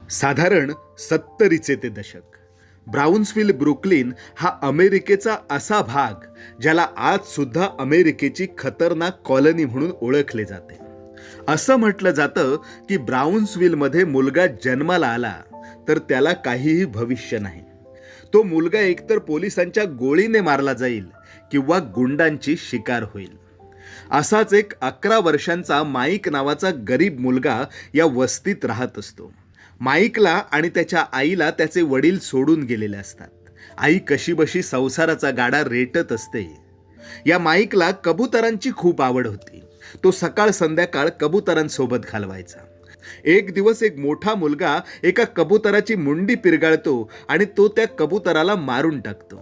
साधारण 70चे ते दशक. ब्राउन्सविल ब्रुकलिन हा अमेरिकेचा असा भाग ज्याला आज सुद्धा अमेरिकेची खतरनाक कॉलनी म्हणून ओळखले जाते. असं म्हटलं जातं की ब्राउन्सविलमध्ये मुलगा जन्माला आला तर त्याला काहीही भविष्य नाही. तो मुलगा एकतर पोलिसांच्या गोळीने मारला जाईल किंवा गुंडांची शिकार होईल. असाच एक 11 वर्षांचा माईक नावाचा गरीब मुलगा या वस्तीत राहत असतो. माईकला आणि त्याच्या आईला त्याचे वडील सोडून गेलेले असतात. आई कशीबशी संसाराचा गाडा रेटत असते. या माईकला कबुतरांची खूप आवड होती. तो सकाळ संध्याकाळ कबुतरांसोबत घालवायचा. एक दिवस एक मोठा मुलगा एका कबुतराची मुंडी पिरगाळतो आणि तो त्या कबुतराला मारून टाकतो.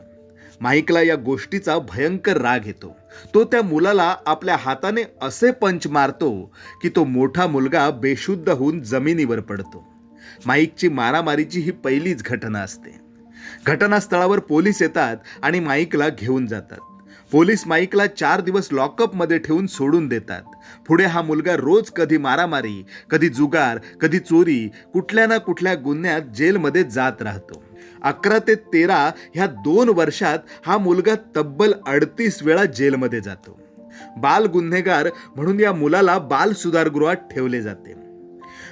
माईकला या गोष्टीचा भयंकर राग येतो. तो त्या मुलाला आपल्या हाताने असे पंच मारतो की तो मोठा मुलगा बेशुद्ध होऊन जमिनीवर पडतो. माईकची मारामारीची ही पहिलीच घटना असते. घटनास्थळावर पोलीस येतात आणि माईकला घेऊन जातात. पोलीस माईकला 4 दिवस लॉकअपमध्ये ठेवून सोडून देतात. पुढे हा मुलगा रोज कधी मारामारी, कधी जुगार, कधी चोरी, कुठल्या ना कुठल्या गुन्ह्यात जेलमध्ये जात राहतो. 11 ते 13 ह्या 2 वर्षात हा मुलगा तब्बल 38 वेळा जेलमध्ये जातो. बाल गुन्हेगार म्हणून या मुलाला बाल सुधारगृहात ठेवले जाते.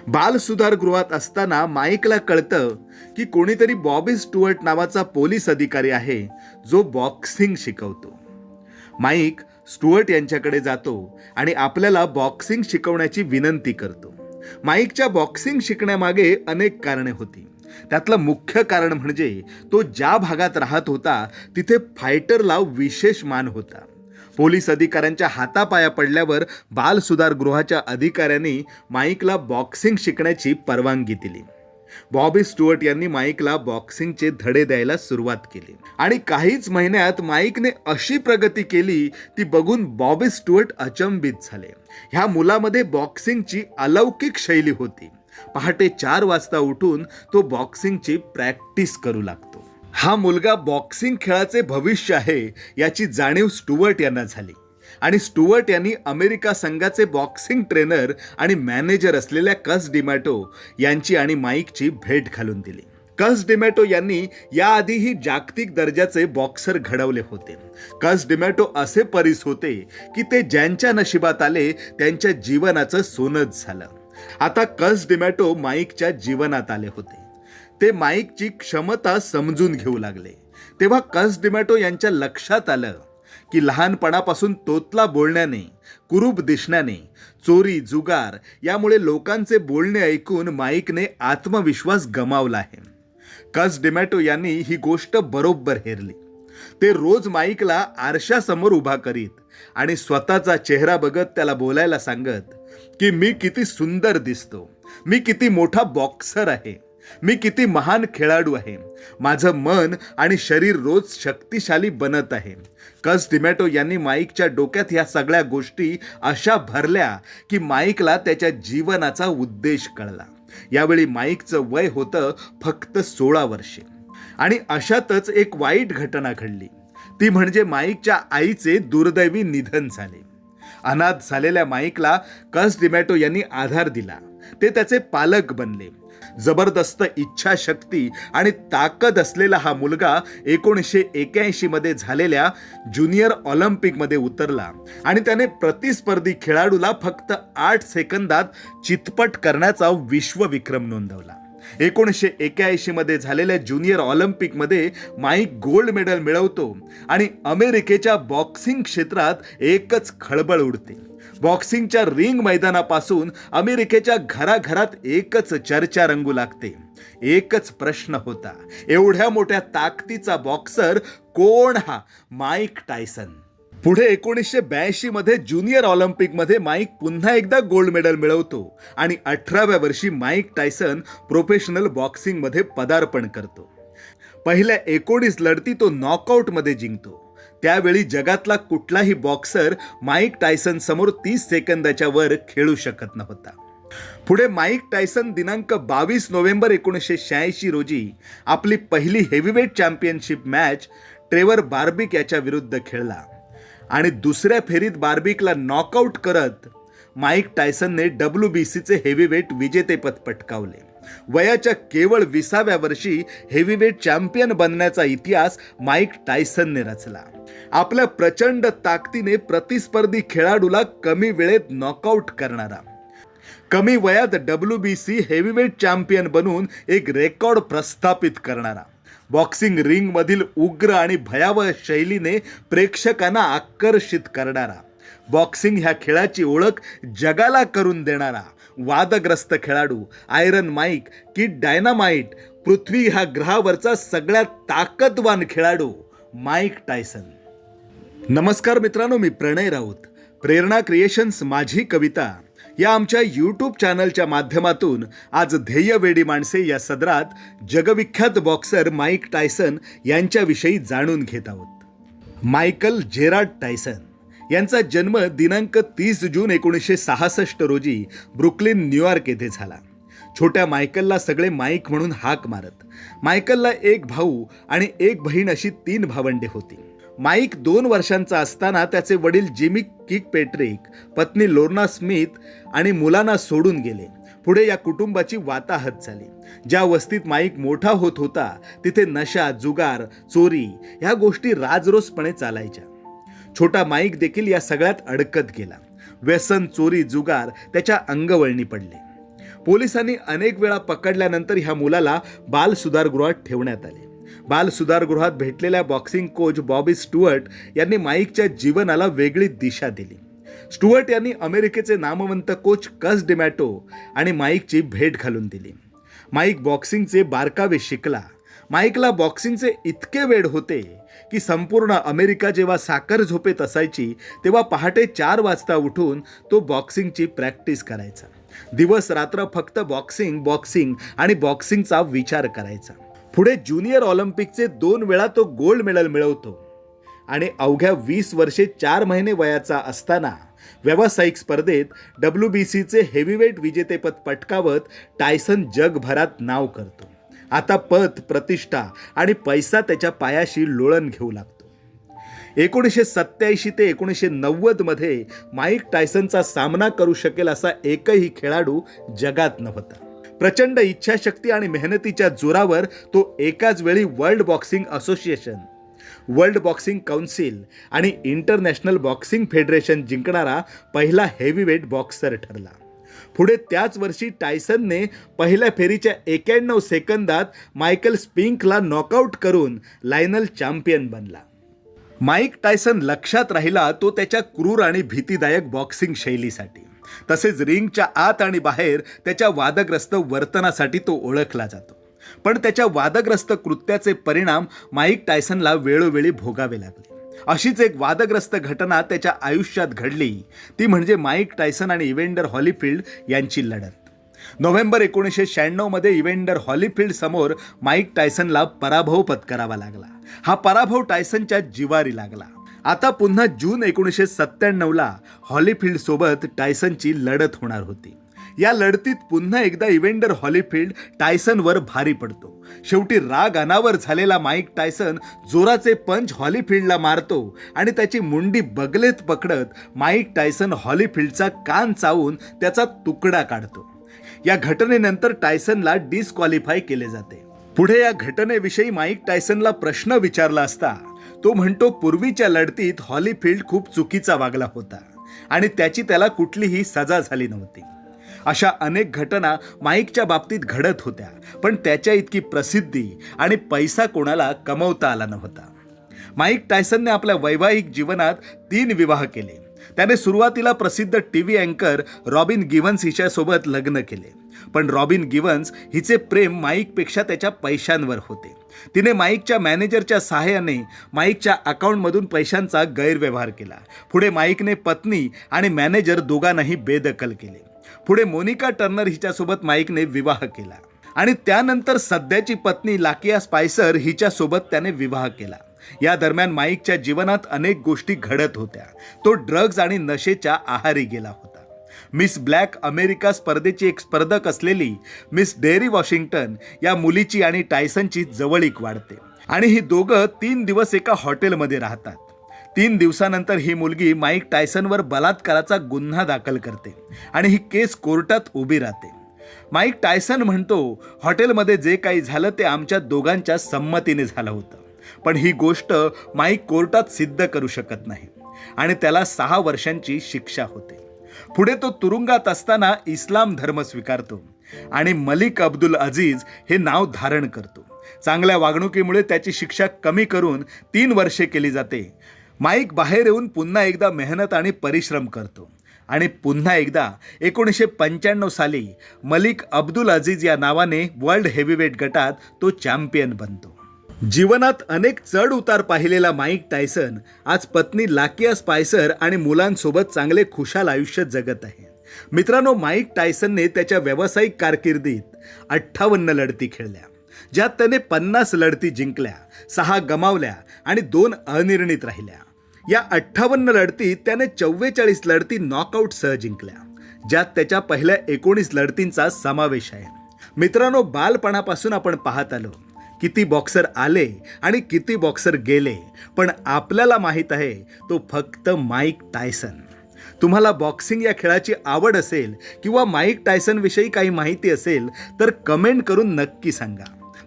बाल सुधारगृहात असताना माईकला कळतं की कोणीतरी बॉबी स्टुअर्ट नावाचा पोलीस अधिकारी आहे जो बॉक्सिंग शिकवतो. माईक स्टुअर्ट यांच्याकडे जातो आणि आपल्याला बॉक्सिंग शिकवण्याची विनंती करतो. माईकच्या बॉक्सिंग शिकण्यामागे अनेक कारणे होती. त्यातलं मुख्य कारण म्हणजे तो ज्या भागात राहत होता तिथे फायटरला विशेष मान होता. पोलीस अधिकाऱ्यांच्या हातापाया पडल्यावर बाल सुधारगृहाच्या अधिकाऱ्यांनी माईकला बॉक्सिंग शिकण्याची परवानगी दिली. बॉबी स्टुअर्ट यांनी माईकला बॉक्सिंगचे धडे द्यायला सुरुवात केली आणि काहीच महिन्यात माईकने अशी प्रगती केली ती बघून बॉबी स्टुअर्ट अचंबित झाले. ह्या मुलामध्ये बॉक्सिंगची अलौकिक शैली होती. पहाटे 4 वाजता उठून तो बॉक्सिंगची प्रॅक्टिस करू लागतो. हा मुलगा बॉक्सिंग खेळाचे भविष्य आहे याची जाणीव स्टुअर्ट यांना झाली आणि स्टुअर्ट यांनी अमेरिका संघाचे बॉक्सिंग ट्रेनर आणि मॅनेजर असलेल्या कस डिमॅटो यांची आणि माईकची भेट घालून दिली. कस डिमॅटो यांनी याआधीही जागतिक दर्जाचे बॉक्सर घडवले होते. कस डिमॅटो असे परीस होते की ते ज्यांच्या नशिबात आले त्यांच्या जीवनाचं सोनंच झालं. आता कस डिमॅटो माईकच्या जीवनात आले होते. ते माईकची क्षमता समजून घेऊ लागले. तेव्हा कस डिमॅटो यांच्या लक्षात आलं की लहानपणापासून तोतला बोलण्याने, कुरूप दिसण्याने, चोरी, जुगार यामुळे लोकांचे बोलणे ऐकून माईकने आत्मविश्वास गमावला आहे. कस डिमॅटो यांनी ही गोष्ट बरोबर हेरली. ते रोज माईकला आरशासमोर उभा करीत आणि स्वतःचा चेहरा बघत त्याला बोलायला सांगत की मी किती सुंदर दिसतो, मी किती मोठा बॉक्सर आहे, मी किती महान खेळाडू आहे, माझं मन आणि शरीर रोज शक्तिशाली बनत आहे. कस डिमॅटो यांनी माईकच्या डोक्यात ह्या सगळ्या गोष्टी अशा भरल्या की माईकला त्याच्या जीवनाचा उद्देश कळला. यावेळी माईकचं वय होतं फक्त 16 वर्षे आणि अशातच एक वाईट घटना घडली. ती म्हणजे माईकच्या आईचे दुर्दैवी निधन झाले. अनाथ झालेल्या माईकला कस डिमॅटो यांनी आधार दिला. ते त्याचे पालक बनले. जबरदस्त इच्छाशक्ती आणि ताकद असलेला हा मुलगा 1981 मध्ये झालेल्या ज्युनियर ऑलिम्पिकमध्ये उतरला आणि त्याने प्रतिस्पर्धी खेळाडूला फक्त 8 सेकंदात चितपट करण्याचा विश्वविक्रम नोंदवला. 1981 मध्ये झालेल्या ज्युनियर ऑलिम्पिकमध्ये माईक गोल्ड मेडल मिळवतो आणि अमेरिकेच्या बॉक्सिंग क्षेत्रात एकच खळबळ उडते. बॉक्सिंगच्या रिंग मैदानापासून अमेरिकेच्या घराघरात एकच चर्चा रंगू लागते. एकच प्रश्न होता, एवढ्या मोठ्या ताकदीचा बॉक्सर कोण हा माईक टायसन? पुढे 1982 मध्ये ज्युनियर ऑलिम्पिकमध्ये माईक पुन्हा एकदा गोल्ड मेडल मिळवतो आणि 18व्या वर्षी माईक टायसन प्रोफेशनल बॉक्सिंगमध्ये पदार्पण करतो. पहिल्या 19 लढती तो नॉकआउटमध्ये जिंकतो. त्यावेळी जगातला कुठलाही बॉक्सर माईक टायसन समोर 30 सेकंदाच्या वर खेळू शकत नव्हता. पुढे माईक टायसन दिनांक 22 नोव्हेंबर 1986 रोजी आपली पहिली heavyweight championship match Trevor barbecue याच्या विरुद्ध खेळला आणि दुसऱ्या फेरीत बार्बिकला नॉकआउट करत माईक टायसनने WBCचे हेवीवेट विजेतेपद पटकावले. वयाच्या केवळ 20व्या वर्षी हेवीवेट चॅम्पियन बनण्याचा इतिहास माईक टायसनने रचला. आपल्या प्रचंड ताकदीने प्रतिस्पर्धी खेळाडूला कमी वेळेत नॉकआउट करणारा, कमी वयात WBC हेवीवेट चॅम्पियन बनून एक रेकॉर्ड प्रस्थापित करणारा, बॉक्सिंग रिंगमधील उग्र आणि भयावह शैलीने प्रेक्षकांना आकर्षित करणारा, बॉक्सिंग ह्या खेळाची ओळख जगाला करून देणारा वादग्रस्त खेळाडू, आयरन माईक की डायनामाइट, पृथ्वी ह्या ग्रहावरचा सगळ्यात ताकदवान खेळाडू माईक टायसन. नमस्कार मित्रांनो, मी प्रणय राऊत. प्रेरणा क्रिएशन्स माझी कविता या आमच्या यूट्यूब चॅनलच्या माध्यमातून आज ध्येयवेडी माणसे या सदरात जगविख्यात बॉक्सर माईक टायसन यांच्याविषयी जाणून घेत आहोत. मायकल जेरार्ड टायसन यांचा जन्म दिनांक 30 जून 1966 रोजी ब्रुकलिन, न्यूयॉर्क येथे झाला. छोट्या मायकलला सगळे माईक म्हणून हाक मारत. मायकलला एक भाऊ आणि एक बहीण अशी 3 भावंडे होती. माईक 2 वर्षांचा असताना त्याचे वडील जिमी किकपेट्रिक, पत्नी लोर्ना स्मिथ आणि मुलांना सोडून गेले. पुढे या कुटुंबाची वाताहत झाली. ज्या वस्तीत माईक मोठा होत होता तिथे नशा, जुगार, चोरी ह्या गोष्टी राजरोसपणे चालायच्या. छोटा माईक देखील या सगळ्यात अडकत गेला. व्यसन, चोरी, जुगार त्याच्या अंगवळणी पडले. पोलिसांनी अनेक वेळा पकडल्यानंतर ह्या मुलाला बाल सुधारगृहात ठेवण्यात आले. बाल सुधारगृहात भेटलेल्या बॉक्सिंग कोच बॉबी स्टुअर्ट यांनी माईकच्या जीवनाला वेगळी दिशा दिली. स्टुअर्ट यांनी अमेरिकेचे नामवंत कोच कस डिमॅटो आणि माईकची भेट घालून दिली. माईक बॉक्सिंगचे बारकावे शिकला. माईकला बॉक्सिंगचे इतके वेड होते की संपूर्ण अमेरिका जेव्हा साखर झोपेत असायची तेव्हा पहाटे 4 वाजता उठून तो बॉक्सिंगची प्रॅक्टिस करायचा. दिवस रात्र फक्त बॉक्सिंग आणि बॉक्सिंगचा विचार करायचा. पुढे ज्युनियर ऑलिम्पिकचे 2 वेळा तो गोल्ड मेडल मिळवतो आणि अवघ्या 20 वर्षे 4 महिने वयाचा असताना व्यावसायिक स्पर्धेत WBCचे हेवीवेट विजेतेपद पटकावत टायसन जगभरात नाव करतो. आता पद, प्रतिष्ठा आणि पैसा त्याच्या पायाशी लोळण घेऊ लागतो. 1987 ते 1990 मध्ये माईक टायसनचा सामना करू शकेल असा एकही खेळाडू जगात नव्हता. प्रचंड इच्छाशक्ती आणि मेहनतीच्या जोरावर तो एकाच वेळी world boxing association, world boxing council आणि इंटरनॅशनल बॉक्सिंग फेडरेशन जिंकणारा पहिला हेवीवेट बॉक्सर ठरला. पुढे त्याच वर्षी टायसनने पहिल्या फेरीच्या 91 सेकंदात मायकल स्पिंकला नॉकआउट करून लायनल चॅम्पियन बनला. माईक टायसन लक्षात राहिला तो त्याच्या क्रूर आणि भीतीदायक बॉक्सिंग शैलीसाठी. तसेच रिंगच्या आत आणि बाहेर त्याच्या वादग्रस्त वर्तनासाठी तो ओळखला जातो. पण त्याच्या वादग्रस्त कृत्याचे परिणाम माईक टायसनला वेळोवेळी भोगावे लागले. अशीच एक वादग्रस्त घटना त्याच्या आयुष्यात घडली, ती म्हणजे माईक टायसन आणि इव्हेंडर हॉलीफील्ड यांची लढत. नोव्हेंबर 1996 मध्ये इव्हेंडर हॉलीफील्ड समोर माईक टायसनला पराभव पत्करावा लागला. हा पराभव टायसनच्या जिवारी लागला. आता पुन्हा जून 1997ला हॉलीफील्ड सोबत टायसनची लढत होणार होती. या लढतीत पुन्हा एकदा इव्हेंडर हॉलीफील्ड टायसनवर भारी पडतो. शेवटी राग अनावर झालेला माईक टायसन जोराचे पंच हॉलीफील्डला मारतो आणि त्याची मुंडी बगलेत पकडत माईक टायसन हॉलीफील्डचा कान चावून त्याचा तुकडा काढतो. या घटनेनंतर टायसनला डिस्क्वालिफाय केले जाते. पुढे या घटनेविषयी माईक टायसनला प्रश्न विचारला असता तो म्हणतो, पूर्वीच्या लढतीत हॉलीफील्ड खूप चुकीचा वागला होता आणि त्याची त्याला कुठलीही सजा झाली नव्हती. अशा अनेक घटना माईकच्या बाबतीत घडत होत्या, पण त्याच्या इतकी प्रसिद्धी आणि पैसा कोणाला कमवता आला नव्हता. माईक टायसनने आपल्या वैवाहिक जीवनात 3 विवाह केले. त्याने सुरुवातीला प्रसिद्ध टीव्ही अँकर रॉबिन गिव्हन्स हिच्यासोबत लग्न केले. पण रॉबिन गिव्हन्स हिचे प्रेम माईकपेक्षा त्याच्या पैशांवर होते. तिने माईकच्या मॅनेजरच्या सहाय्याने माईकच्या अकाउंटमधून पैशांचा गैरव्यवहार केला. पुढे माईकने पत्नी आणि मॅनेजर दोघांनाही बेदखल केले. पुढे मोनिका टर्नर हिच्यासोबत माईकने विवाह केला आणि त्यानंतर सध्याची पत्नी लाकिया स्पायसर हिच्यासोबत त्याने विवाह केला. या दरम्यान माईकच्या जीवनात अनेक गोष्टी घडत होत्या. तो ड्रग्ज आणि नशेच्या आहारी गेला होता. मिस ब्लॅक अमेरिका स्पर्धेची एक स्पर्धक असलेली मिस डेरी वॉशिंग्टन या मुलीची आणि टायसनची जवळीक वाढते आणि ही दोघं 3 दिवस एका हॉटेलमध्ये राहतात. 3 दिवसानंतर ही मुलगी माईक टायसनवर बलात्काराचा गुन्हा दाखल करते आणि ही केस कोर्टात उभी राहते. माईक टायसन म्हणतो, हॉटेलमध्ये जे काही झालं ते आमच्या दोघांच्या संमतीने झालं होतं, पण ही गोष्ट माईक कोर्टात सिद्ध करू शकत नाही आणि त्याला 6 वर्षांची शिक्षा होते. पुढे तो तुरुंगात असताना इस्लाम धर्म स्वीकारतो आणि मलिक अब्दुल अजीज हे नाव धारण करतो. चांगल्या वागणुकीमुळे त्याची शिक्षा कमी करून 3 वर्षे केली जाते. माईक बाहेर येऊन पुन्हा एकदा मेहनत आणि परिश्रम करतो आणि पुन्हा एकदा 1995 साली मलिक अब्दुल अजीज या नावाने वर्ल्ड हेवीवेट गटात तो चॅम्पियन बनतो. जीवनात अनेक चढ उतार पाहिलेला माईक टायसन आज पत्नी लाकिया स्पायसर आणि मुलांसोबत चांगले खुशाल आयुष्य जगत आहे. मित्रांनो, माईक टायसनने त्याच्या व्यावसायिक कारकिर्दीत 58 लढती खेळल्या, ज्यात त्याने 50 लढती जिंकल्या, 6 गमावल्या आणि 2 अनिर्णित राहिल्या. या 58 लढतीत त्याने 44 लढती नॉकआउटसह जिंकल्या, ज्यात त्याच्या पहिल्या 19 लढतींचा समावेश आहे. मित्रांनो, बालपणापासून आपण पाहत आलो किती बॉक्सर आले आणि किती बॉक्सर गेले, पण आपल्याला माहीत आहे तो फक्त माईक टायसन. तुम्हाला बॉक्सिंग या खेळाची आवड असेल किंवा माईक टायसन विषयी काही माहिती असेल तर कमेंट करून नक्की सांगा.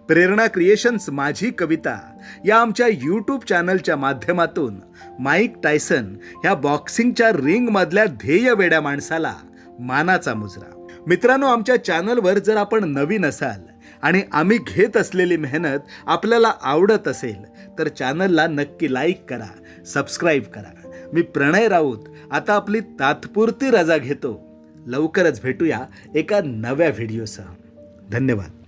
प्रेरणा क्रिएशन्स माझी कविता या आमच्या यूट्यूब चॅनलच्या माध्यमातून माईक टायसन ह्या बॉक्सिंगच्या रिंगमधल्या ध्येय वेड्या माणसाला मानाचा मुजरा. मित्रांनो, आमच्या चॅनलवर जर आपण नवीन असाल आणि आम्ही घेत असलेली मेहनत आपल्याला आवडत असेल तर चॅनलला नक्की लाईक करा, सबस्क्राईब करा. मी प्रणय राऊत आता आपली तात्पुरती रजा घेतो. लवकरच भेटूया एका नव्या व्हिडिओसह. धन्यवाद.